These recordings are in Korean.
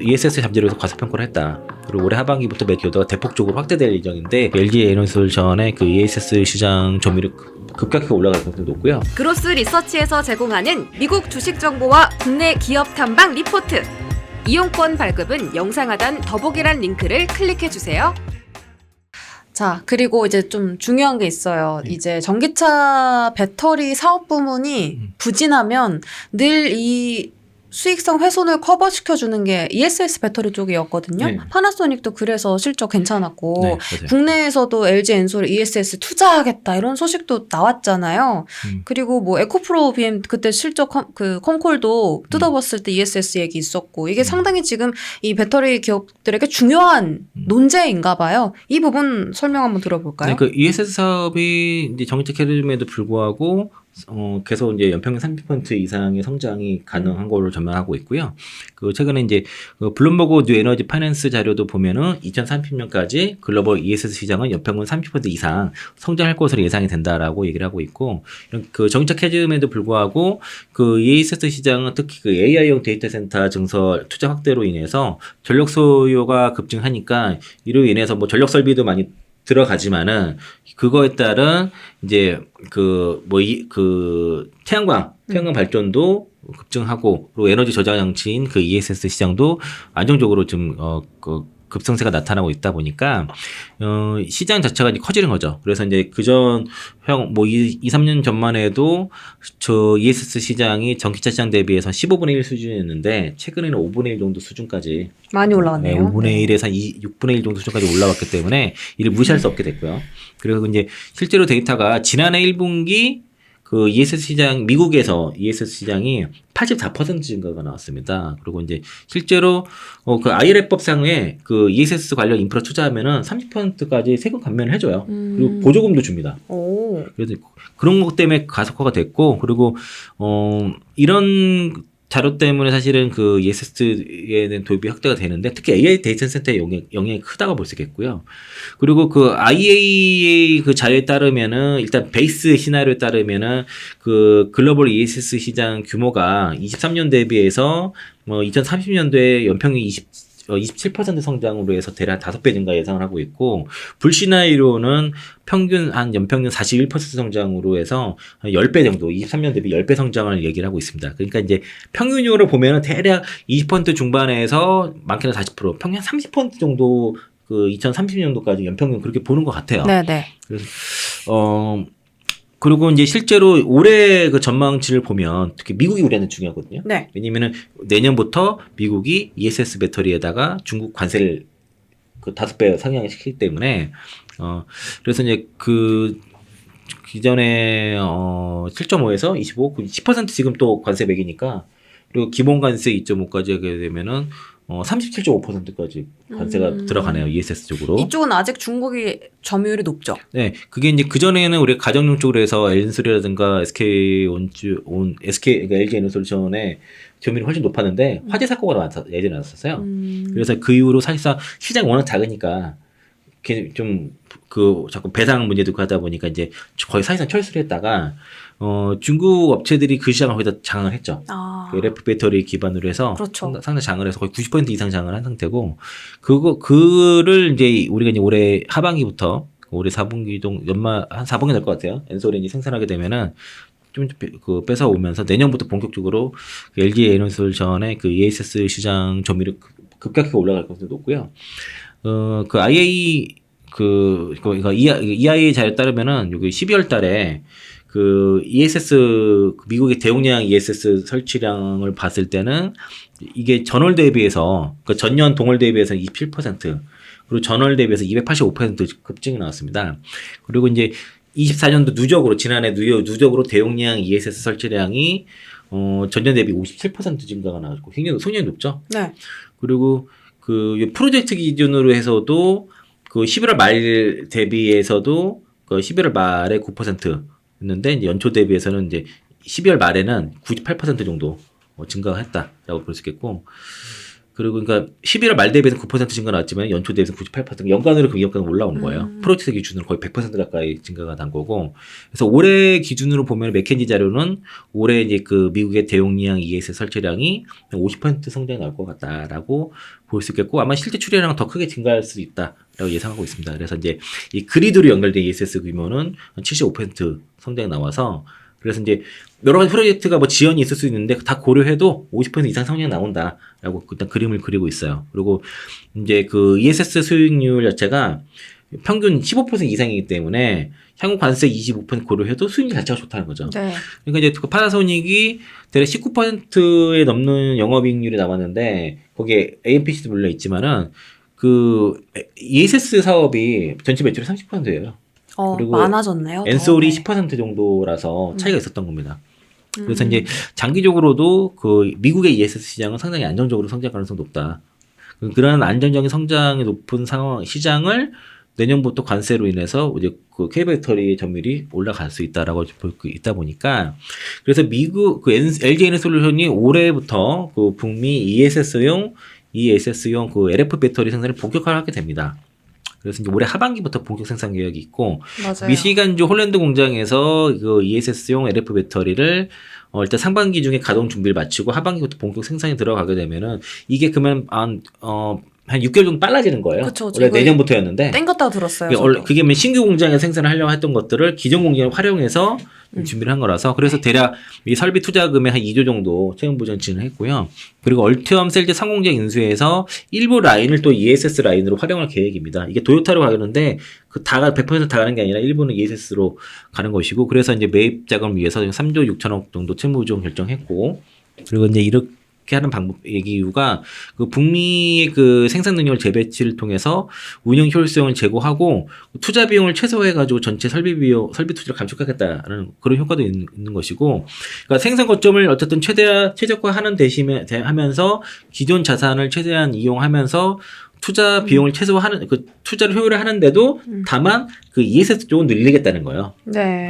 ESS 잠재력에서 과소평가를 했다. 그리고 올해 하반기부터 매출 여도가 대폭적으로 확대될 예정인데 LG 에너솔루션의 그 ESS 시장 점유율이 급격하게 올라갈 가능성이 높고요. 그로스 리서치에서 제공하는 미국 주식 정보와 국내 기업 탐방 리포트. 이용권 발급은 영상 하단 더보기란 링크를 클릭해 주세요. 자, 그리고 이제 좀 중요한 게 있어요. 이제 전기차 배터리 사업 부문이 부진하면 늘 이 수익성 훼손을 커버시켜주는 게 ESS 배터리 쪽이었거든요. 네. 파나소닉도 그래서 실적 괜찮았고 네, 맞아요. 국내에서도 LG 엔솔 ESS 투자하겠다 이런 소식도 나왔잖아요. 그리고 뭐 에코프로 BM 그때 실적 그 컴콜도 뜯어봤을 때 ESS 얘기 있었고 이게 상당히 지금 이 배터리 기업들에게 중요한 논제인가 봐요. 이 부분 설명 한번 들어볼까요? 네, 그 ESS 사업이 이제 전기차 캐즘에도 불구하고 계속 이제 연평균 30% 이상의 성장이 가능한 걸로 전망하고 있고요. 그 최근에 이제 그 블룸버그 뉴 에너지 파이낸스 자료도 보면은 2030년까지 글로벌 ESS 시장은 연평균 30% 이상 성장할 것으로 예상이 된다라고 얘기를 하고 있고, 이런 그 전기차 캐즘에도 불구하고 그 ESS 시장은 특히 그 AI용 데이터 센터 증설 투자 확대로 인해서 전력 소요가 급증하니까 이로 인해서 뭐 전력 설비도 많이 들어가지만은 그거에 따른 이제 그 태양광 발전도 급증하고, 그리고 에너지 저장 장치인 그 ESS 시장도 안정적으로 좀 급성세가 나타나고 있다 보니까 시장 자체가 이제 커지는 거죠. 그래서 이제 그전 2-3년 전만 해도 저 ESS 시장이 전기차 시장 대비해서 15분의 1 수준이었는데 최근에는 5분의 1 정도 수준까지 많이 올라왔네요. 네, 5분의 1에서 6분의 1 정도 수준까지 올라왔기 때문에 이를 무시할 수 없게 됐고요. 그리고 이제 실제로 데이터가 지난해 1분기 그 ESS 시장, 미국에서 ESS 시장이 84% 증가가 나왔습니다. 그리고 이제 실제로 그 IRA법상에 그 ESS 관련 인프라 투자하면은 30%까지 세금 감면을 해줘요. 그리고 보조금도 줍니다. 오. 그래서 그런 것 때문에 가속화가 됐고, 그리고 이런 자료 때문에 사실은 그 ESS에 대한 도입이 확대가 되는데, 특히 AI 데이터 센터의 영향이 크다고 볼 수 있겠고요. 그리고 그 IEA 그 자료에 따르면은 일단 베이스 시나리오에 따르면은 그 글로벌 ESS 시장 규모가 23년 대비해서 2030년도에 연평균 27% 성장으로 해서 대략 5배 증가 예상을 하고 있고, 불시나리오는 연평균 41% 성장으로 해서 10배 정도, 23년 대비 10배 성장을 얘기를 하고 있습니다. 그러니까 이제 평균으로 보면은 대략 20% 중반에서 많게는 40%, 평균 30% 정도 그 2030년도까지 연평균 그렇게 보는 것 같아요. 네네. 그래서 그리고 이제 실제로 올해 그 전망치를 보면 특히 미국이 우리한테 중요하거든요. 네. 왜냐면은 내년부터 미국이 ESS 배터리에다가 중국 관세를 그 5배 상향시키기 때문에 그래서 이제 그 기존에 7.5에서 25, 10% 지금 또 관세 매기니까, 그리고 기본 관세 2.5까지 하게 되면은 37.5%까지 관세가 들어가네요. ESS 쪽으로. 이쪽은 아직 중국이 점유율이 높죠. 네, 그게 이제 그 전에는 우리 가정용 쪽으로 해서 엔솔이라든가 그러니까 LG 에너솔루션의 점유율이 훨씬 높았는데 화재 사고가 예전에 났었어요. 그래서 그 이후로 사실상 시장이 워낙 작으니까 좀 그 자꾸 배상 문제도 있고 하다 보니까 이제 거의 사실상 철수를 했다가 중국 업체들이 그 시장을 거의 다 장악을 했죠. 그 LF 배터리 기반으로 해서 그렇죠. 상당히 장을 해서 거의 90% 이상 장을 한 상태고, 그를 이제 우리가 이제 올해 하반기부터 올해 4분기 연말 한 4분기 될 것 같아요. 엔솔이 생산하게 되면은 좀 그 뺏어 오면서 내년부터 본격적으로 그 LG 에너솔루션의 그 ESS 시장 점유율이 급격하게 올라갈 가능성이 높고요. 그 IA EIA 자료에 따르면은 여기 12월 달에 그 ESS 미국의 대용량 ESS 설치량을 봤을 때는 이게 전월 대비해서 그 전년 동월 대비해서 27%, 그리고 전월 대비해서 285% 급증이 나왔습니다. 그리고 이제 24년도 지난해 누적으로 대용량 ESS 설치량이 전년 대비 57% 증가가 나왔고 굉장히 높죠. 네. 그리고 그 프로젝트 기준으로 해서도 그 11월 말 대비해서도 그 11월 말에 9%였는데 이제 연초 대비해서는 이제 12월 말에는 98% 정도 증가가 했다라고 볼 수 있겠고, 그리고 그러니까 11월 말 대비해서 9% 증가 나왔지만 연초 대비해서 98% 연간으로 그 기업가는 올라오는 거예요. 프로젝트 기준으로 거의 100% 가까이 증가가 난 거고. 그래서 올해 기준으로 보면 맥켄지 자료는 올해 이제 그 미국의 대용량 ES 설치량이 50% 성장이 나올 것 같다라고 볼 수 있겠고 아마 실제 출하량은 더 크게 증가할 수도 있다라고 예상하고 있습니다. 그래서 이제 이 그리드로 연결된 ESS 규모는 75% 성장이 나와서 그래서 이제 여러 가지 프로젝트가 뭐 지연이 있을 수 있는데 다 고려해도 50% 이상 성장 나온다라고 일단 그림을 그리고 있어요. 그리고 이제 그 ESS 수익률 자체가 평균 15% 이상이기 때문에 향후 관세 25% 고려해도 수익률 자체가 좋다는 거죠. 네. 그러니까 이제 그 파나소닉이 대략 19%에 넘는 영업이익률이 나왔는데 거기에 AMPC도 물려 있지만은 그 ESS 사업이 전체 매출의 30%예요. 그리고 많아졌네요. 엔솔이 더. 10% 정도라서 차이가 있었던 겁니다. 그래서 이제 장기적으로도 그 미국의 ESS 시장은 상당히 안정적으로 성장 가능성이 높다. 그런 안정적인 성장이 높은 상황 시장을 내년부터 관세로 인해서 이제 그 K배터리 점유율이 올라갈 수 있다라고 볼수 있다 보니까 그래서 미국 그 LG 에너솔루션이 올해부터 그 북미 ESS용 그 LF 배터리 생산을 본격화하게 됩니다. 그래서 이제 올해 하반기부터 본격 생산 계획이 있고 맞아요. 미시간주 홀랜드 공장에서 그 ESS용 LF 배터리를 일단 상반기 중에 가동 준비를 마치고 하반기부터 본격 생산이 들어가게 되면은 이게 그러면 한 6개월 정도 빨라지는 거예요. 그쵸, 원래 이거 내년부터였는데 땡겼다고 들었어요. 그게 뭐 신규 공장에 생산을 하려고 했던 것들을 기존 공장을 활용해서 준비를 한 거라서 그래서 대략 이 설비 투자금의 한 2조 정도 채용 부전 진행했고요. 그리고 얼티엄 셀즈 상공장 인수해서 일부 라인을 또 ESS 라인으로 활용할 계획입니다. 이게 도요타로 가는데 그 100% 다 가는 게 아니라 일부는 ESS로 가는 것이고 그래서 이제 매입 자금을 위해서 3조 6천억 정도 채무 부전 결정했고 그리고 이제 이렇게 하는 이유가 그 북미의 그 생산 능력을 재배치를 통해서 운영 효율성을 제고하고 투자 비용을 최소화해가지고 전체 설비 투자를 감축하겠다라는 그런 효과도 있는 것이고, 그러니까 생산 거점을 어쨌든 최적화하는 하면서 기존 자산을 최대한 이용하면서 투자 비용을 최소화하는 그 투자를 효율을 하는데도 다만 그 ESS 쪽은 늘리겠다는 거예요. 네.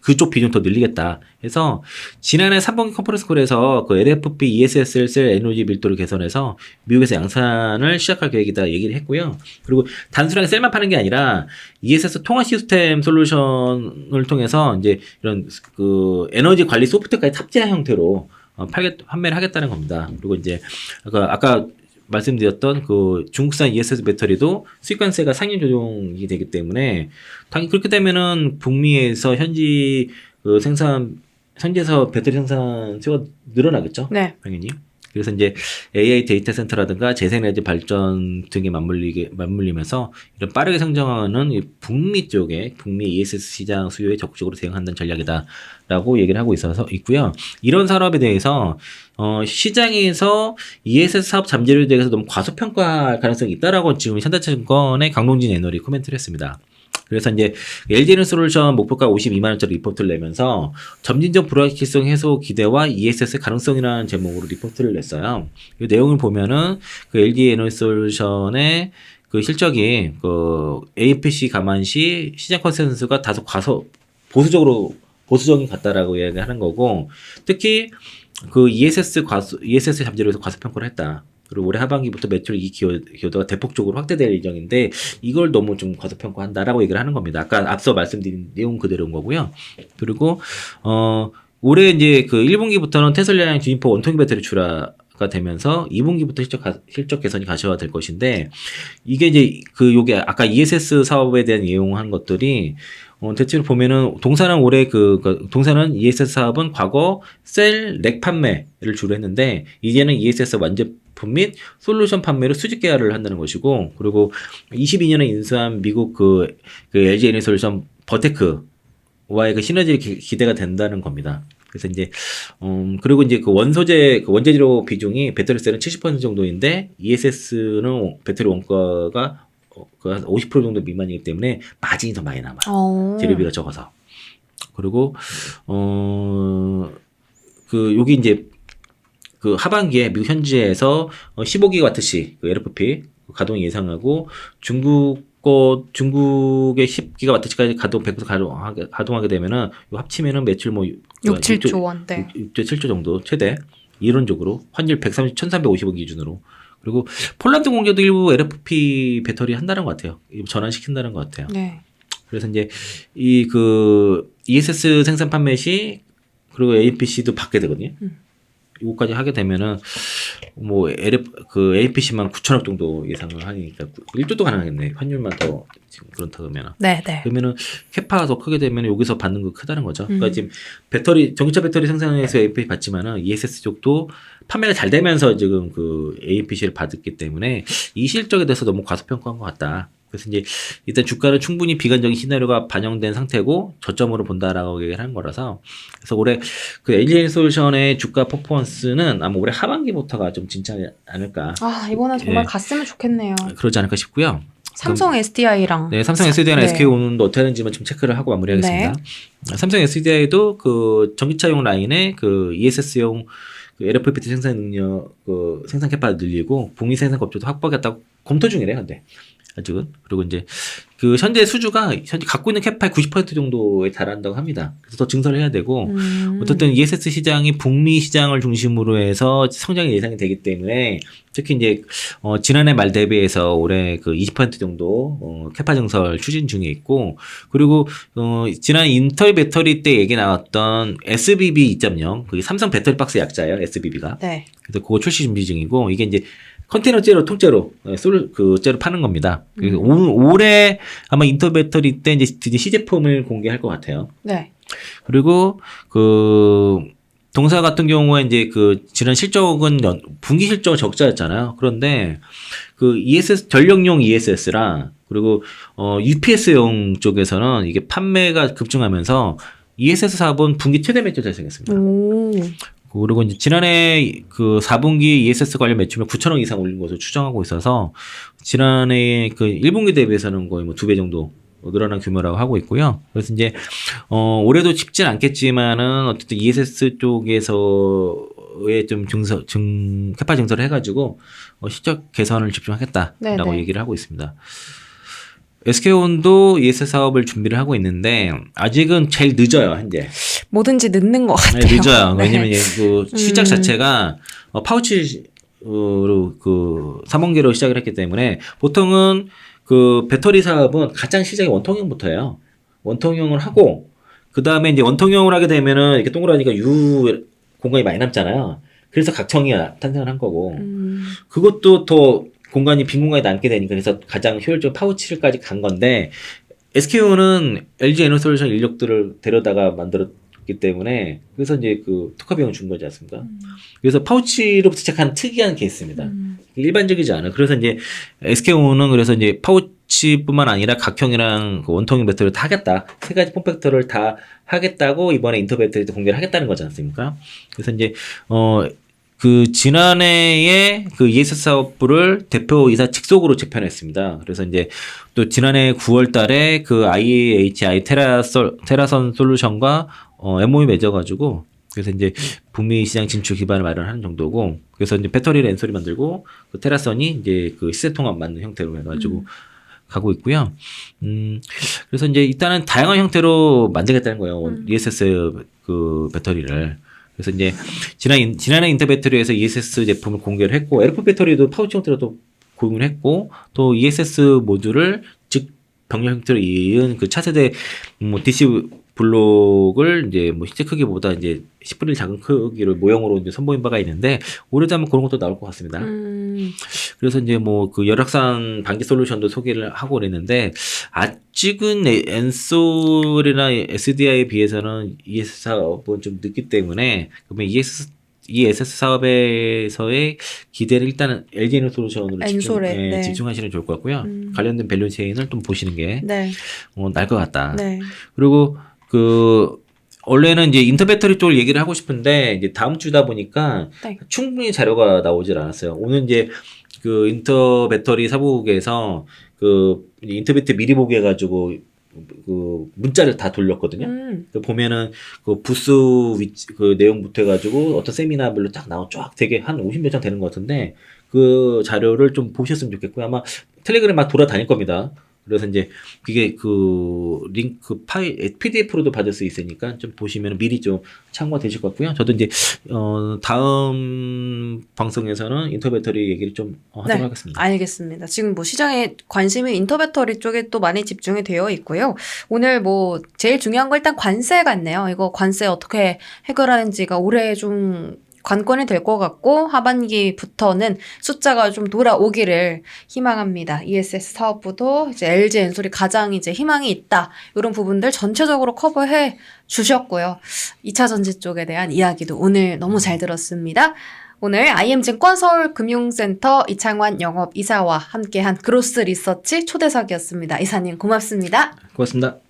그쪽 비중 더 늘리겠다 해서 지난해 3분기 컨퍼런스 콜에서 그 LFP ESS 셀 에너지 밀도를 개선해서 미국에서 양산을 시작할 계획이다 얘기를 했고요. 그리고 단순하게 셀만 파는 게 아니라 ESS 통화 시스템 솔루션을 통해서 이제 이런 그 에너지 관리 소프트까지 탑재한 형태로 판매를 하겠다는 겁니다. 그리고 이제 아까 말씀드렸던 그 중국산 ESS 배터리도 수익관세가 상향 조정이 되기 때문에 당연히 그렇게 되면은 북미에서 현지에서 배터리 생산 수요가 늘어나겠죠. 네. 당연히. 그래서 이제 AI 데이터 센터라든가 재생에너지 발전 등에 맞물리면서 이런 빠르게 성장하는 이 북미 ESS 시장 수요에 적극적으로 대응한다는 전략이다라고 얘기를 하고 있고요. 이런 산업에 대해서 시장에서 ESS 사업 잠재력에 대해서 너무 과소평가할 가능성이 있다라고 지금 현대차증권의 강동진 애널이 코멘트를 했습니다. 그래서 이제 LG에너솔루션 목표가 52만 원짜리 리포트를 내면서 점진적 불확실성 해소 기대와 ESS 가능성이라는 제목으로 리포트를 냈어요. 이 내용을 보면은 그 LG에너솔루션의 그 실적이 그 APC 감안 시 시장 컨센서스가 다소 보수적인 같다라고 얘기하는 거고, 특히 그 ESS 잠재력에서 과소평가를 했다. 그리고 올해 하반기부터 매출 이익 기여도가 대폭적으로 확대될 예정인데 이걸 너무 좀 과소평가한다라고 얘기를 하는 겁니다. 아까 앞서 말씀드린 내용 그대로인 거고요. 그리고 올해 이제 그 1분기부터는 테슬라랑 주니퍼 원통기 배터리 출하가 되면서 2분기부터 실적 개선이 가셔야 될 것인데, 이게 이제 요게 아까 ESS 사업에 대한 내용한 것들이 대체로 보면은 동사는 ESS 사업은 과거 셀 판매를 주로 했는데 이제는 ESS 완제품 및 솔루션 판매로 수직 계약을 한다는 것이고, 그리고 22년에 인수한 미국 그 LG 에너솔루션 버테크와의 그 시너지 기대가 된다는 겁니다. 그래서 이제 그리고 이제 그 원재료 비중이 배터리 셀은 70% 정도인데 ESS는 배터리 원가가 한 50% 정도 미만이기 때문에 마진이 더 많이 남아요. 재료비가 적어서. 그리고 여기 이제 그 하반기에 미국 현지에서 15기가와트시 그 LFP 가동 예상하고 중국의 10기가와트시까지 100% 가동하게 되면은 합치면은 매출 6, 7조 원. 네. 6조 7조 정도 최대. 이론적으로 환율 1350원 기준으로. 그리고 폴란드 공장도 일부 LFP 배터리 한다는 것 같아요. 전환시킨다는 것 같아요. 네. 그래서 이제 이 그 ESS 생산 판매 시 그리고 APC도 받게 되거든요. 이거까지 하게 되면은 뭐 APC만 9천억 정도 예상을 하니까 1조도 가능하겠네. 환율만 더 지금 그렇다 그러면. 네, 네. 그러면은 캐파가 더 크게 되면 여기서 받는 거 크다는 거죠. 그러니까 지금 배터리 전기차 배터리 생산에서 APC 받지만은 ESS 쪽도 판매가 잘 되면서 지금 그 APC를 받았기 때문에 이 실적에 대해서 너무 과소평가한 것 같다. 그래서 이제 일단 주가는 충분히 비관적인 시나리오가 반영된 상태고 저점으로 본다라고 얘기를 한 거라서 그래서 올해 그 LG에너솔루션의 주가 퍼포먼스는 아마 올해 하반기부터가 좀 진짜지 않을까. 아, 이번엔 정말 예. 갔으면 좋겠네요. 그러지 않을까 싶고요. 삼성 SDI랑 네, 삼성 SDI나 네. SK온도 어떻게 하는지만 좀 체크를 하고 마무리하겠습니다. 삼성 SDI도 그 전기차용 라인에 그 ESS용 그 LFP 생산 능력, 그 생산 캐파를 늘리고 북미 생산 업체도 확보하겠다고 검토 중이래, 근데 아직은. 그리고 이제 그 현재 수주가 현재 갖고 있는 캐파의 90% 정도에 달한다고 합니다. 그래서 더 증설을 해야 되고 어쨌든 ESS 시장이 북미 시장을 중심으로 해서 성장이 예상이 되기 때문에 특히 이제 지난해 말 대비해서 올해 그 20% 정도 캐파 증설 추진 중에 있고 그리고 지난 인텔 배터리 때 얘기 나왔던 SBB 2.0 그게 삼성 배터리 박스 약자예요. SBB가. 네. 그래서 그거 출시 준비 중이고 이게 이제 컨테이너째로 통째로 째로 파는 겁니다. 그래서 올해 아마 인터 배터리 때 이제 드디어 시제품을 공개할 것 같아요. 네. 그리고 그 동사 같은 경우에 이제 그 지난 실적은 분기 실적은 적자였잖아요. 그런데 그 ESS 전력용 ESS랑 그리고 UPS용 쪽에서는 이게 판매가 급증하면서 ESS 사업은 분기 최대 매출 달성했습니다. 오. 그리고 이제 지난해 그 4분기 ESS 관련 매출을 9천억 이상 올린 것으로 추정하고 있어서 지난해 그 1분기 대비해서는 거의 뭐 2배 정도 늘어난 규모라고 하고 있고요. 그래서 이제 올해도 쉽진 않겠지만은 어쨌든 ESS 쪽에서의 좀 캐파 증설을 해가지고 실적 개선을 집중하겠다라고 네네. 얘기를 하고 있습니다. SK온도 ESS 사업을 준비를 하고 있는데 아직은 제일 늦어요, 현재. 뭐든지 늦는 것 같아요. 네, 늦어요. 네. 왜냐면 그 시작 자체가 파우치로 그 3원계로 시작을 했기 때문에 보통은 그 배터리 사업은 가장 시작이 원통형부터예요. 원통형을 하고 그 다음에 이제 원통형을 하게 되면은 이렇게 동그라니까 U 공간이 많이 남잖아요. 그래서 각청이 탄생을 한 거고 그것도 더 공간이 빈 공간이 남게 되니까 그래서 가장 효율적인 파우치를까지 간 건데 SK온은 LG 에너솔루션 인력들을 데려다가 만들었기 때문에 그래서 이제 그 특화 비용을 준 거지 않습니까? 그래서 파우치로부터 시작한 특이한 케이스입니다. 일반적이지 않아요. 그래서 이제 SK온은 그래서 이제 파우치뿐만 아니라 각형이랑 그 원통형 배터리를 다 하겠다. 세 가지 폼팩터를 다 하겠다고 이번에 인터 배터리도 공개를 하겠다는 거지 않습니까? 그래서 이제 그 지난해에 그 ESS 사업부를 대표이사 직속으로 재편했습니다. 그래서 이제 또 지난해 9월 달에 그 IHI 테라선 솔루션과 MOU 맺어가지고 그래서 이제 북미 시장 진출 기반을 마련하는 정도고 그래서 이제 배터리 랜소리 만들고 그 테라선이 이제 그 시세 통합 맞는 형태로 해가지고 가고 있고요. 그래서 이제 일단은 다양한 형태로 만들겠다는 거예요. ESS 그 배터리를. 그래서 이제 지난해 인터 배터리에서 ESS 제품을 공개를 했고 LFP 배터리도 파우치 형태로도 공유를 했고 또 ESS 모듈을 즉 병렬 형태로 이은 그 차세대 뭐 DC 블록을 이제 뭐 실제 크기보다 이제 10분의 1 작은 크기로 모형으로 이제 선보인 바가 있는데 올해도 아마 그런 것도 나올 것 같습니다. 그래서 이제 뭐 그 열확산 방지 솔루션도 소개를 하고 그랬는데 아직은 엔솔이나 SDI에 비해서는 ESS 사업은 좀 늦기 때문에 그러면 ESS 사업에서의 기대를 일단은 LG에너솔루션으로 네. 집중하시는 게 좋을 것 같고요. 관련된 밸류 체인을 좀 보시는 게 네. 나을 것 같다. 네. 그리고 그 원래는 이제 인터 배터리 쪽을 얘기를 하고 싶은데 이제 다음 주다 보니까 네. 충분히 자료가 나오질 않았어요. 오늘 이제 그 인터 배터리 사복에서 그 인터 배터리 미리 보기 해가지고 그 문자를 다 돌렸거든요. 그 보면은 그 부스 위치 그 내용부터 해가지고 어떤 세미나별로 딱 나온 쫙 되게 한 50몇 장 되는 것 같은데 그 자료를 좀 보셨으면 좋겠고요. 아마 텔레그램 막 돌아다닐 겁니다. 그래서 이제 그게 그 링크 파일 PDF로도 받을 수 있으니까 좀 보시면 미리 좀 참고가 되실 것 같고요. 저도 이제 다음 방송에서는 인터넷 배터리 얘기를 좀 하도록 네, 하겠습니다. 알겠습니다. 지금 뭐 시장에 관심이 인터넷 배터리 쪽에 또 많이 집중이 되어 있고요. 오늘 뭐 제일 중요한 거 일단 관세 같네요. 이거 관세 어떻게 해결하는지가 올해 좀 관건이 될 것 같고 하반기부터는 숫자가 좀 돌아오기를 희망합니다. ESS 사업부도 이제 LG 엔솔이 가장 이제 희망이 있다. 이런 부분들 전체적으로 커버해 주셨고요. 2차 전지 쪽에 대한 이야기도 오늘 너무 잘 들었습니다. 오늘 IM증권 서울금융센터 이창환 영업이사와 함께한 그로스 리서치 초대석이었습니다. 이사님 고맙습니다. 고맙습니다.